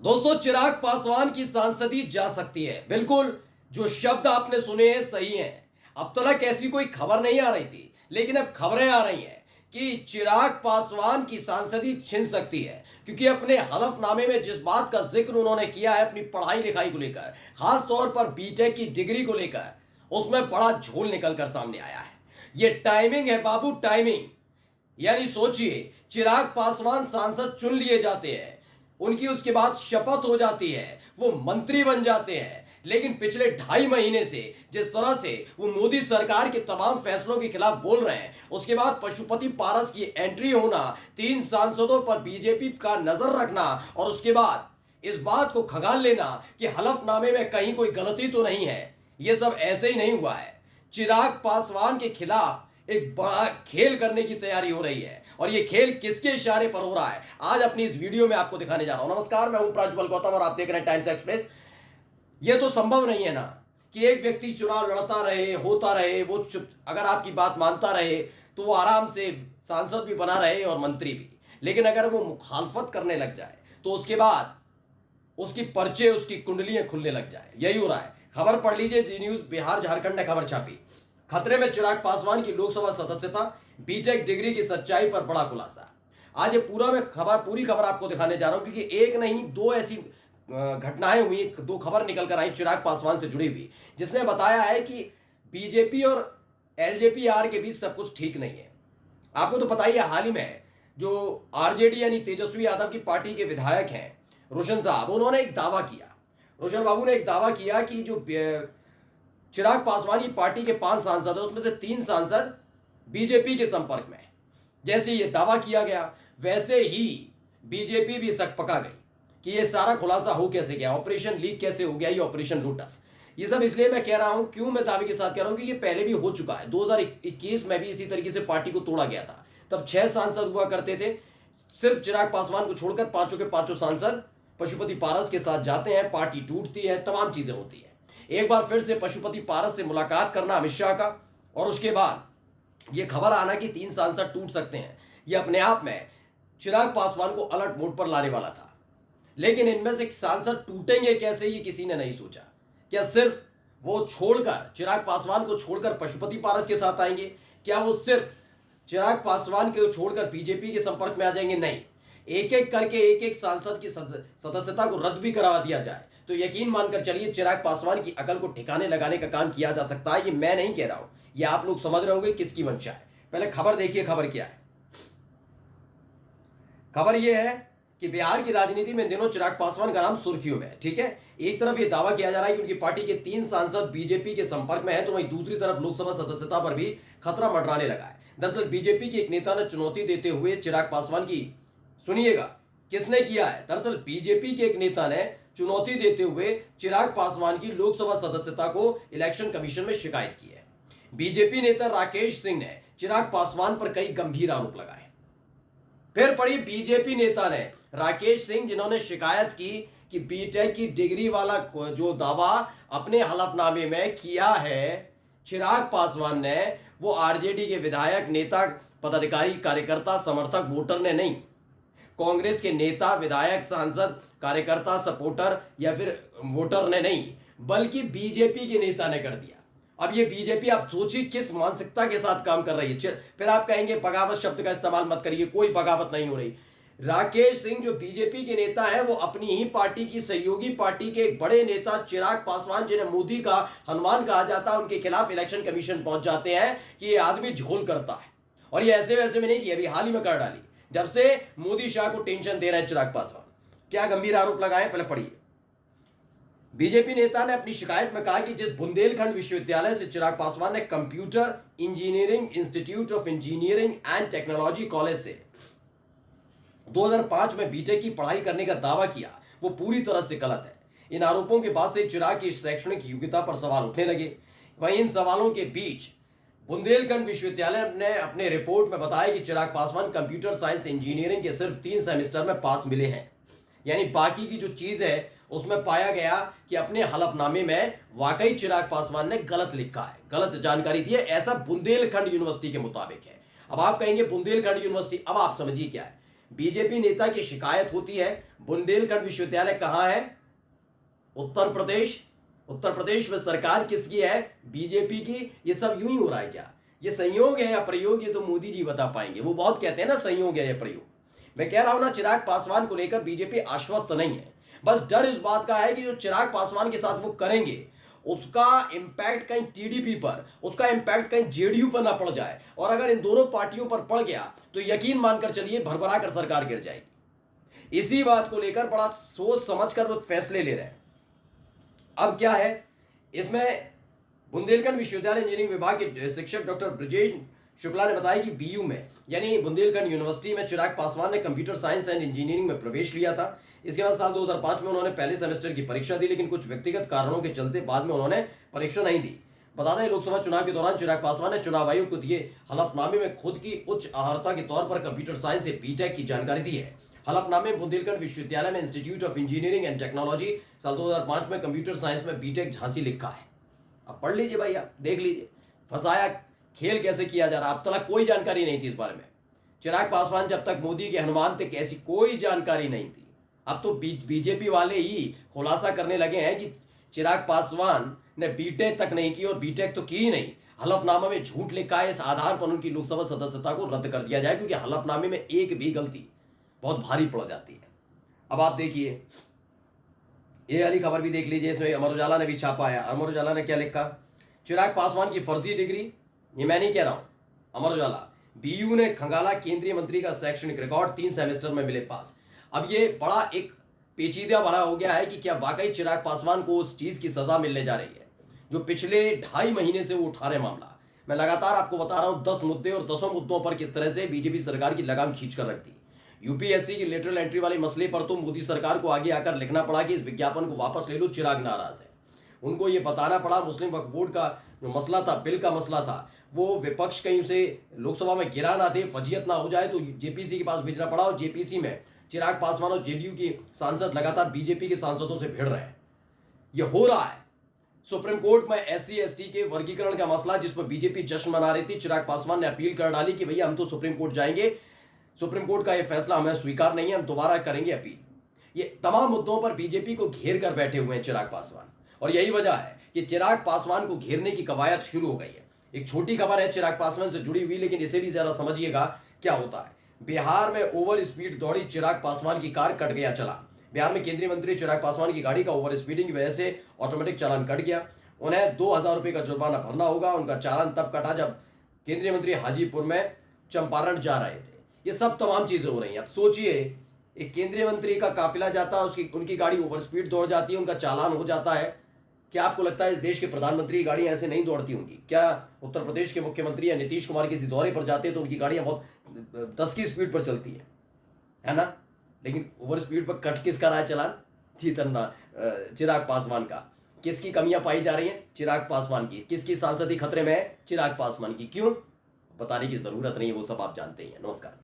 दोस्तों, चिराग पासवान की सांसदी जा सकती है। बिल्कुल, जो शब्द आपने सुने हैं सही हैं। अब तक ऐसी कोई खबर नहीं आ रही थी, लेकिन अब खबरें आ रही हैं कि चिराग पासवान की सांसदी छिन सकती है, क्योंकि अपने हलफनामे में जिस बात का जिक्र उन्होंने किया है अपनी पढ़ाई लिखाई को लेकर, खास तौर पर बीटेक की डिग्री को लेकर, उसमें बड़ा झोल निकल कर सामने आया है। ये टाइमिंग है बाबू, टाइमिंग। यानी सोचिए, चिराग पासवान सांसद चुन लिए जाते हैं, उनकी उसके बाद शपथ हो जाती है, वो मंत्री बन जाते हैं, लेकिन पिछले 2.5 महीने से जिस तरह से वो मोदी सरकार के तमाम फैसलों के खिलाफ बोल रहे हैं, उसके बाद पशुपति पारस की एंट्री होना, 3 सांसदों पर बीजेपी का नजर रखना, और उसके बाद इस बात को खंगाल लेना कि हलफनामे में कहीं कोई गलती तो नहीं है, ये सब ऐसे ही नहीं हुआ है। चिराग पासवान के खिलाफ एक बड़ा खेल करने की तैयारी हो रही है, और ये खेल किसके इशारे पर हो रहा है, आज अपनी इस वीडियो में आपको दिखाने जा रहा हूं। नमस्कार, मैं हूं प्रज्वल गौतम और आप देख रहे हैं टाइम्स एक्सप्रेस। ये तो संभव नहीं है ना कि एक व्यक्ति चुनाव लड़ता रहे, होता रहे, वो अगर आपकी बात मानता रहे तो वो आराम से सांसद भी बना रहे और मंत्री भी, लेकिन अगर वो मुखालफत करने लग जाए तो उसके बाद उसकी पर्चे, उसकी कुंडलियां खुलने लग जाए। यही हो रहा है। खबर पढ़ लीजिए, जी न्यूज बिहार झारखंड ने खबर छापी, खतरे में चिराग पासवान की लोकसभा सदस्यता, बीटेक डिग्री की सच्चाई पर बड़ा खुलासा। आज ये पूरी खबर आपको दिखाने जा रहा हूं, क्योंकि एक नहीं दो ऐसी घटनाएं हुई, दो खबर निकल कर आई चिराग पासवान से जुड़ी हुई, जिसने बताया है कि बीजेपी और एलजेपीआर के बीच सब कुछ ठीक नहीं है। आपको तो पता ही है, हाल ही में जो आरजेडी यानी तेजस्वी यादव की पार्टी के विधायक हैं रोशन साहब, उन्होंने एक दावा किया, रोशन बाबू ने एक दावा किया कि जो चिराग पासवान की पार्टी के 5 सांसद है, उसमें से 3 सांसद बीजेपी के संपर्क में है। जैसे ये दावा किया गया, वैसे ही बीजेपी भी सक पका गई कि ये सारा खुलासा हो कैसे गया, ऑपरेशन लीक कैसे हो गया, ये ऑपरेशन लोटस। ये सब इसलिए मैं कह रहा हूं, क्यों मैं दावे के साथ कह रहा हूं कि ये पहले भी हो चुका है। 2021 में भी इसी तरीके से पार्टी को तोड़ा गया था। तब 6 सांसद हुआ करते थे, सिर्फ चिराग पासवान को छोड़कर पांचों के पांचों सांसद पशुपति पारस के साथ जाते हैं, पार्टी टूटती है, तमाम चीजें होती है। एक बार फिर से पशुपति पारस से मुलाकात करना अमित शाह का, और उसके बाद यह खबर आना कि 3 सांसद टूट सकते हैं, यह अपने आप में चिराग पासवान को अलर्ट मोड पर लाने वाला था। लेकिन इनमें से सांसद टूटेंगे कैसे, ये किसी ने नहीं सोचा। क्या सिर्फ वो छोड़कर, चिराग पासवान को छोड़कर पशुपति पारस के साथ आएंगे? क्या वो सिर्फ चिराग पासवान को छोड़कर बीजेपी के संपर्क में आ जाएंगे? नहीं, एक एक करके एक एक सांसद की सदस्यता को रद्द भी करवा दिया जाए तो यकीन मानकर चलिए, चिराग पासवान की अकल को ठिकाने लगाने का काम किया जा सकता है। ये मैं नहीं कह रहा हूं, ये आप लोग समझ रहे होंगे किसकी मंशा है। पहले खबर देखिए, खबर क्या है। खबर यह है कि बिहार की राजनीति में इन दिनों चिराग पासवान का नाम सुर्खियों में है। ठीक है, एक तरफ यह दावा किया जा रहा है कि उनकी पार्टी के 3 सांसद बीजेपी के संपर्क में है, तो वहीं दूसरी तरफ लोकसभा सदस्यता पर भी खतरा मंडराने लगा है। दरअसल बीजेपी के एक नेता ने चुनौती देते हुए चिराग पासवान की, सुनिएगा किसने किया है, दरअसल बीजेपी के एक नेता ने चुनौती देते हुए चिराग पासवान की लोकसभा सदस्यता को इलेक्शन कमीशन में शिकायत की है। बीजेपी नेता राकेश सिंह ने चिराग पासवान पर कई गंभीर आरोप लगाए। फिर पड़ी बीजेपी नेता ने राकेश सिंह, जिन्होंने शिकायत की कि बीटेक की डिग्री वाला जो दावा अपने हलफनामे में किया है चिराग पासवान ने, वो आरजेडी के विधायक, नेता, पदाधिकारी, कार्यकर्ता, समर्थक, वोटर ने नहीं, कांग्रेस के नेता, विधायक, सांसद, कार्यकर्ता, सपोर्टर या फिर वोटर ने नहीं, बल्कि बीजेपी के नेता ने कर दिया। अब ये बीजेपी, आप सोचिए किस मानसिकता के साथ काम कर रही है। फिर आप कहेंगे बगावत शब्द का इस्तेमाल मत करिए, कोई बगावत नहीं हो रही। राकेश सिंह जो बीजेपी के नेता है, वो अपनी ही पार्टी की सहयोगी पार्टी के एक बड़े नेता चिराग पासवान, जिन्हें मोदी का हनुमान कहा जाता है, उनके खिलाफ इलेक्शन कमीशन पहुंच जाते हैं कि ये आदमी झोल करता है। और ये ऐसे वैसे में नहीं कि अभी हाल ही में कर डाली, जब से मोदी शाह को टेंशन दे रहे हैं चिराग पासवान। क्या गंभीर आरोप लगाए, पहले पढ़िए। बीजेपी नेता ने अपनी शिकायत में कहा कि जिस बुंदेलखंड विश्वविद्यालय से चिराग पासवान ने computer engineering institute of engineering and technology college से 2005 में बीटेक की पढ़ाई करने का दावा किया, वो पूरी तरह से गलत है। इन आरोपों के बाद से चिराग की शैक्षणिक योग्यता पर सवाल उठने लगे। वहीं इन सवालों के बीच बुंदेलखंड विश्वविद्यालय ने अपने रिपोर्ट में बताया कि Chirag Paswan computer science engineering के सिर्फ 3 सेमेस्टर में पास मिले हैं, यानी बाकी की जो चीज है उसमें पाया गया कि अपने हलफनामे में वाकई चिराग पासवान ने गलत लिखा है, गलत जानकारी दी है, ऐसा बुंदेलखंड यूनिवर्सिटी के मुताबिक है। अब आप कहेंगे बुंदेलखंड यूनिवर्सिटी, अब आप समझिए क्या है। बीजेपी नेता की शिकायत होती है बुंदेलखंड विश्वविद्यालय कहां है? उत्तर प्रदेश। उत्तर प्रदेश में सरकार किसकी है? बीजेपी की। ये सब यूं ही हो रहा है क्या? ये संयोग है या प्रयोग? ये तो मोदी जी बता पाएंगे। वो बहुत कहते हैं ना संयोग है या प्रयोग। मैं कह रहा हूं ना, चिराग पासवान को लेकर बीजेपी आश्वस्त नहीं है। बस डर इस बात का है कि जो चिराग पासवान के साथ वो करेंगे उसका इंपैक्ट कहीं टीडीपी पर, उसका इंपैक्ट कहीं जेडीयू पर ना पड़ जाए। और अगर इन दोनों पार्टियों पर पड़ गया तो यकीन मानकर चलिए भरभरा कर सरकार गिर जाएगी। इसी बात को लेकर बड़ा सोच समझ कर वो फैसले ले रहे हैं। अब क्या है इसमें, बुंदेलखंड विश्वविद्यालय इंजीनियरिंग विभाग के शिक्षक डॉक्टर ब्रजेश शुक्ला ने बताया कि बीयू में यानी बुंदेलखंड यूनिवर्सिटी में चिराग पासवान ने कंप्यूटर साइंस एंड इंजीनियरिंग में प्रवेश लिया था। इसके बाद साल 2005 में उन्होंने पहले सेमेस्टर की परीक्षा दी, लेकिन कुछ व्यक्तिगत कारणों के चलते बाद में उन्होंने परीक्षा नहीं दी। बता दें, लोकसभा चुनाव के दौरान चिराग पासवान ने चुनाव आयोग को दिए हलफनामे में खुद की उच्च अर्हता के तौर पर कंप्यूटर साइंस से बीटेक की जानकारी दी है। हलफनामे में बुंदेलखंड विश्वविद्यालय में institute of engineering and technology साल 2005 में कंप्यूटर साइंस में बीटेक झांसी लिखा है। अब पढ़ लीजिए भाई, आप देख लीजिए फंसाया खेल कैसे किया जा रहा। अब तक कोई जानकारी नहीं थी इस बारे में। चिराग पासवान जब तक मोदी के हनुमान थे कैसी कोई जानकारी नहीं थी। अब तो बीजेपी वाले ही खुलासा करने लगे हैं कि चिराग पासवान ने बीटेक तक नहीं की, और बीटेक तो की ही नहीं, हलफनामा में झूठ लिखा है। इस आधार पर उनकी लोकसभा सदस्यता को रद्द कर दिया जाए, क्योंकि हलफनामे में एक भी गलती बहुत भारी पड़ जाती है। अब आप देखिए ये वाली खबर भी देख लीजिए, इसमें अमर उजाला ने भी छापा है। अमर उजाला ने क्या लिखा? चिराग पासवान की फर्जी डिग्री, ये मैं नहीं कह रहा हूं, अमर उजाला। बीयू ने खंगाला केंद्रीय मंत्री का शैक्षणिक रिकॉर्ड, 3 सेमेस्टर में मिले पास। अब ये बड़ा एक पेचीदा भरा हो गया है कि क्या वाकई चिराग पासवान को उस चीज की सजा मिलने जा रही है जो पिछले 2.5 महीने से वो उठा रहे मामला। मैं लगातार आपको बता रहा हूं 10 मुद्दे, और 10 मुद्दों पर किस तरह से बीजेपी सरकार की लगाम खींच कर रखती। यूपीएससी की लेटरल एंट्री वाले मसले पर तो मोदी सरकार को आगे आकर लिखना पड़ा कि इस विज्ञापन को वापस ले लो, चिराग नाराज है। उनको ये बताना पड़ा मुस्लिम वक्फ बोर्ड का जो मसला था, बिल का मसला था, वो विपक्ष कहीं उसे लोकसभा में गिरा ना दे, फजीयत ना हो जाए, तो जेपीसी के पास भेजना पड़ा। और जेपीसी में चिराग पासवान और जेडीयू की सांसद लगातार बीजेपी के सांसदों से भिड़ रहे हैं। ये हो रहा है। सुप्रीम कोर्ट में एससी एसटी के वर्गीकरण का मसला, जिस पर बीजेपी जश्न मना रही थी, चिराग पासवान ने अपील कर डाली कि भैया हम तो सुप्रीम कोर्ट जाएंगे, सुप्रीम कोर्ट का यह फैसला हमें स्वीकार नहीं है, हम दोबारा करेंगे अपील। ये तमाम मुद्दों पर बीजेपी को घेर कर बैठे हुए हैं चिराग पासवान, और यही वजह है कि चिराग पासवान को घेरने की कवायद शुरू हो गई है। एक छोटी खबर है चिराग पासवान से जुड़ी हुई, लेकिन इसे भी जरा समझिएगा क्या होता है। बिहार में ओवर स्पीड दौड़ी चिराग पासवान की कार, कट गया चालान। बिहार में केंद्रीय मंत्री चिराग पासवान की गाड़ी का ओवर स्पीडिंग की वजह से ऑटोमेटिक चालान कट गया। उन्हें 2000 रुपये का जुर्माना भरना होगा। उनका चालान तब कटा जब केंद्रीय मंत्री हाजीपुर में चंपारण जा रहे थे। ये सब तमाम चीजें हो रही हैं। अब सोचिए, एक केंद्रीय मंत्री का काफिला जाता है, उनकी गाड़ी ओवर स्पीड दौड़ जाती है, उनका चालान हो जाता है। क्या आपको लगता है इस देश के प्रधानमंत्री की गाड़ियां ऐसे नहीं दौड़ती होंगी? क्या उत्तर प्रदेश के मुख्यमंत्री या नीतीश कुमार किसी दौरे पर जाते हैं तो उनकी गाड़ियां बहुत 10 की स्पीड पर चलती है ना? लेकिन ओवर स्पीड पर कट किसका रहा है चालान? चिराग पासवान का। किसकी कमियां पाई जा रही हैं? चिराग पासवान की। किसकी सांसदी खतरे में है? चिराग पासवान की। क्यों? बताने की जरूरत नहीं है, वो सब आप जानते ही हैं। नमस्कार।